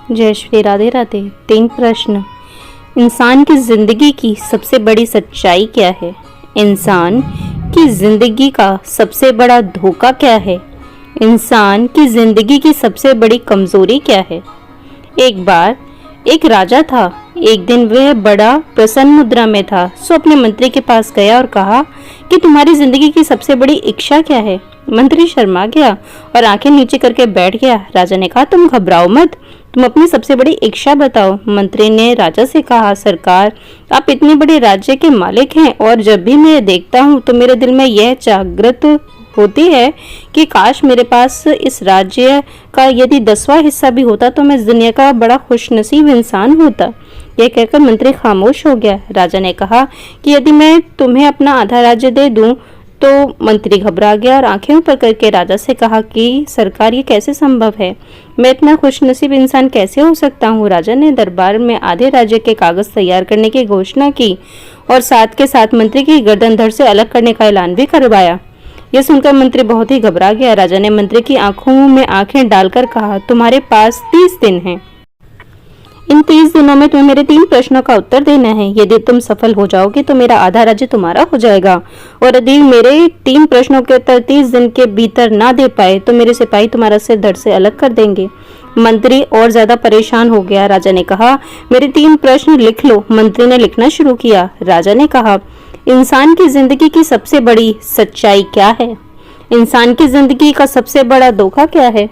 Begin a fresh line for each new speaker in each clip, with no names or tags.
जय श्री राधे राधे। 3 प्रश्न। इंसान की जिंदगी की सबसे बड़ी सच्चाई क्या है? इंसान की जिंदगी का सबसे बड़ा धोखा क्या है? इंसान की जिंदगी की सबसे बड़ी कमजोरी क्या है? एक बार एक राजा था। एक दिन वह बड़ा प्रसन्न मुद्रा में था, सो अपने मंत्री के पास गया और कहा कि तुम्हारी जिंदगी की सबसे बड़ी इच्छा क्या है? मंत्री शर्मा गया और आंखें नीचे करके बैठ गया। राजा ने कहा, तुम घबराओ मत, तुम अपनी सबसे बड़ी इच्छा बताओ। मंत्री ने राजा से कहा, सरकार, आप इतने बड़े राज्य के मालिक हैं और जब भी मैं देखता हूँ तो मेरे दिल में यह जागृत होती है कि काश मेरे पास इस राज्य का यदि 10वां हिस्सा भी होता तो मैं इस दुनिया का बड़ा खुशनसीब इंसान होता। यह कहकर मंत्री खामोश हो गया। राजा ने कहा कि यदि मैं तुम्हें अपना आधा राज्य दे दूं तो मंत्री घबरा गया और आंखें ऊपर करके राजा से कहा कि सरकार, ये कैसे संभव है? मैं इतना खुशनसीब इंसान कैसे हो सकता हूँ? राजा ने दरबार में आधे राज्य के कागज तैयार करने की घोषणा की और साथ के साथ मंत्री की गर्दन धड़ से अलग करने का ऐलान भी करवाया। यह सुनकर मंत्री बहुत ही घबरा गया। राजा ने मंत्री की आंखों में आंखें डालकर कहा, तुम्हारे पास 30 दिन हैं। इन 30 दिनों में तुम्हें मेरे 3 प्रश्नों का उत्तर देना है। यदि तुम सफल हो जाओगे तो मेरा आधा राज्य तुम्हारा हो जाएगा और यदि मेरे 3 प्रश्नों के उत्तर 30 दिन के भीतर ना दे पाए तो मेरे सिपाही तुम्हारा सिर धड़ से अलग कर देंगे। मंत्री और ज्यादा परेशान हो गया। राजा ने कहा, मेरे 3 प्रश्न लिख लो। मंत्री ने लिखना शुरू किया। राजा ने कहा, इंसान की जिंदगी की सबसे बड़ी सच्चाई क्या है? इंसान की जिंदगी का सबसे बड़ा धोखा क्या है?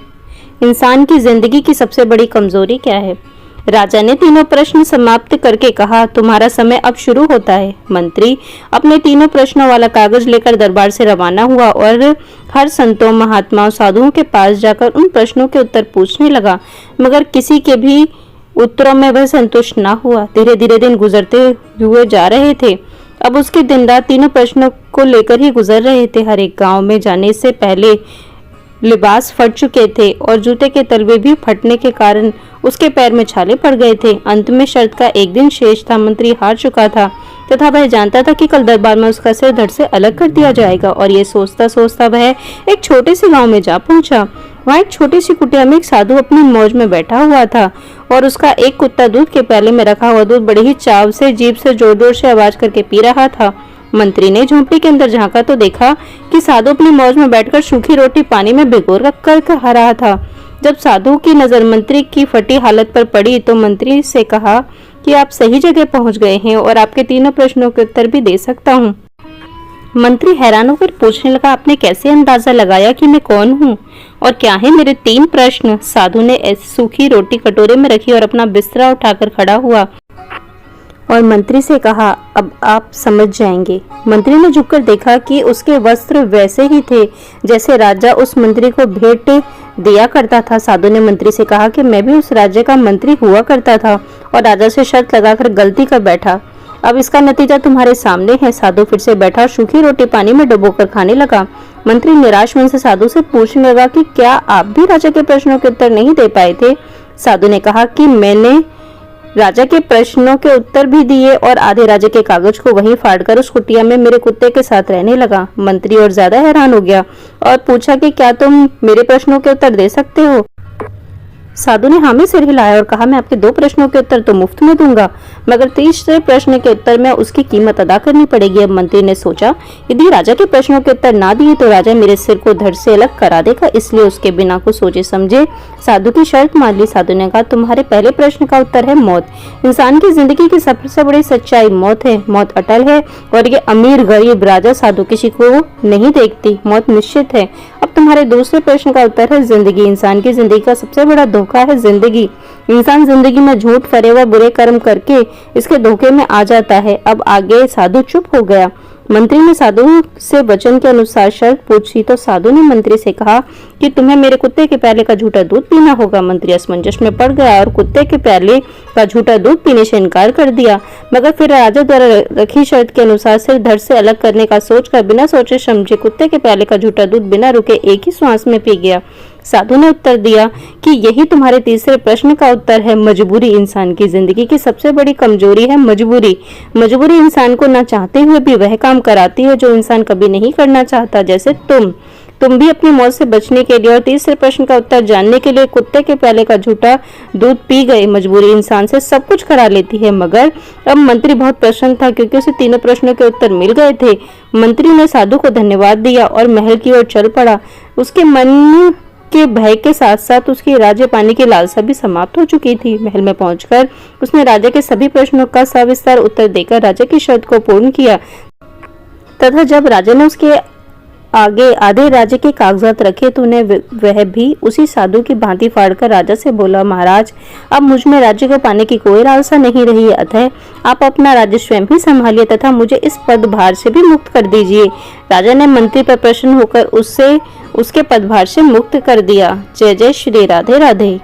इंसान की जिंदगी की सबसे बड़ी कमजोरी क्या है? राजा ने तीनों प्रश्न समाप्त करके कहा, तुम्हारा समय अब शुरू होता है। मंत्री अपने तीनों प्रश्नों वाला कागज लेकर दरबार से रवाना हुआ और हर संतों, महात्माओं, साधुओं के पास जाकर उन प्रश्नों के उत्तर पूछने लगा, मगर किसी के भी उत्तरों में वह संतुष्ट ना हुआ। धीरे धीरे दिन गुजरते हुए जा रहे थे। अब उसके दिन रात तीनों प्रश्नों को लेकर ही गुजर रहे थे। हर एक गांव में जाने से पहले लिबास फट चुके थे और जूते के तलवे भी फटने के कारण उसके पैर में छाले पड़ गए थे। अंत में शर्त का एक दिन शेष था। मंत्री हार चुका था तथा वह जानता था कि कल दरबार में उसका सिर धड़ से अलग कर दिया जाएगा और ये सोचता सोचता वह एक छोटे से गांव में जा पहुंचा। वहाँ एक छोटी सी कुटिया में एक साधु अपनी मौज में बैठा हुआ था और उसका एक कुत्ता दूध के प्याले में रखा हुआ दूध बड़े ही चाव से जीभ से जोर जोर से आवाज करके पी रहा था। मंत्री ने झोंपड़ी के अंदर झांका तो देखा कि साधु अपनी मौज में बैठकर सूखी रोटी पानी में भिगो कर खा रहा था। जब साधु की नजर मंत्री की फटी हालत पर पड़ी तो मंत्री से कहा कि आप सही जगह पहुंच गए हैं और आपके तीनों प्रश्नों के उत्तर भी दे सकता हूं। मंत्री हैरान होकर पूछने लगा, आपने कैसे अंदाजा लगाया कि मैं कौन हूँ और क्या है मेरे 3 प्रश्न? साधु ने ऐसी सूखी रोटी कटोरे में रखी और अपना बिस्तरा उठाकर खड़ा हुआ और मंत्री से कहा, अब आप समझ जाएंगे। मंत्री ने झुककर देखा कि उसके वस्त्र वैसे ही थे जैसे राजा उस मंत्री को भेंट दिया करता था। साधु ने मंत्री से कहा कि मैं भी उस राज्य का मंत्री हुआ करता था और राजा से शर्त लगाकर गलती कर बैठा। अब इसका नतीजा तुम्हारे सामने है। साधु फिर से बैठा और सूखी रोटी पानी में डुबोकर खाने लगा। मंत्री निराश मन से साधु से पूछने लगा कि क्या आप भी राजा के प्रश्नों के उत्तर नहीं दे पाए थे? साधु ने कहा कि मैंने राजा के प्रश्नों के उत्तर भी दिए और आधे राज्य के कागज को वहीं फाड़कर उस कुटिया में मेरे कुत्ते के साथ रहने लगा। मंत्री और ज्यादा हैरान हो गया और पूछा कि क्या तुम मेरे प्रश्नों के उत्तर दे सकते हो? साधु ने हामी सिर हिलाया और कहा, मैं आपके 2 प्रश्नों के उत्तर तो मुफ्त में दूंगा, मगर 30वें प्रश्न के उत्तर में उसकी कीमत अदा करनी पड़ेगी। अब मंत्री ने सोचा, यदि राजा के प्रश्नों के उत्तर ना दिए तो राजा मेरे सिर को धड़ से अलग करा देगा, इसलिए उसके बिना को सोचे समझे साधु की शर्त मान ली। साधु ने कहा, तुम्हारे पहले प्रश्न का उत्तर है मौत। इंसान की जिंदगी की सबसे बड़ी सच्चाई मौत है। मौत अटल है और ये अमीर गरीब राजा साधु किसी को नहीं देखती। मौत निश्चित है। अब तुम्हारे दूसरे प्रश्न का उत्तर है जिंदगी। इंसान की जिंदगी का सबसे बड़ा धोखा है जिंदगी। इंसान जिंदगी में झूठ, फरेब, बुरे कर्म करके इसके धोखे में आ जाता है। अब आगे साधु चुप हो गया। मंत्री ने साधु से वचन के अनुसार शर्त पूछी तो साधु ने मंत्री से कहा कि तुम्हें मेरे कुत्ते के प्याले का झूठा दूध पीना होगा। मंत्री असमंजस में पड़ गया और कुत्ते के प्याले का झूठा दूध पीने से इनकार कर दिया, मगर फिर राजा द्वारा रखी शर्त के अनुसार सिर धड़ से अलग करने का सोचकर बिना सोचे समझे कुत्ते के प्याले का झूठा दूध बिना रुके एक ही श्वास में पी गया। साधु ने उत्तर दिया कि यही तुम्हारे तीसरे प्रश्न का उत्तर है मजबूरी। इंसान की जिंदगी की सबसे बड़ी कमजोरी है मजबूरी। मजबूरी इंसान को न चाहते हुए भी वह काम कराती है जो इंसान कभी नहीं करना चाहता। जैसे तुम भी अपनी मौत से बचने के लिए और तीसरे प्रश्न का उत्तर जानने के लिए कुत्ते के प्याले का झूठा दूध पी गए। मजबूरी इंसान से सब कुछ करा लेती है। मगर अब मंत्री बहुत प्रसन्न था क्योंकि उसे तीनों प्रश्नों के उत्तर मिल गए थे। मंत्री ने साधु को धन्यवाद दिया और महल की ओर चल पड़ा। उसके मन के भय के साथ साथ उसकी राज्य पाने की लालसा भी समाप्त हो चुकी थी। महल में पहुंचकर उसने राजा के सभी प्रश्नों का सविस्तार उत्तर देकर राजा की शर्त को पूर्ण किया तथा जब राजा ने उसके आगे आधे राज्य के कागजात रखे तो उन्हें वह भी उसी साधु की भांति फाड़कर राजा से बोला, महाराज, अब मुझ में राज्य को पाने की कोई लालसा नहीं रही है, अतः आप अपना राज्य स्वयं ही संभालिए तथा मुझे इस पदभार से भी मुक्त कर दीजिए। राजा ने मंत्री पर प्रसन्न होकर उससे उसके पदभार से मुक्त कर दिया। जय जय श्री राधे राधे।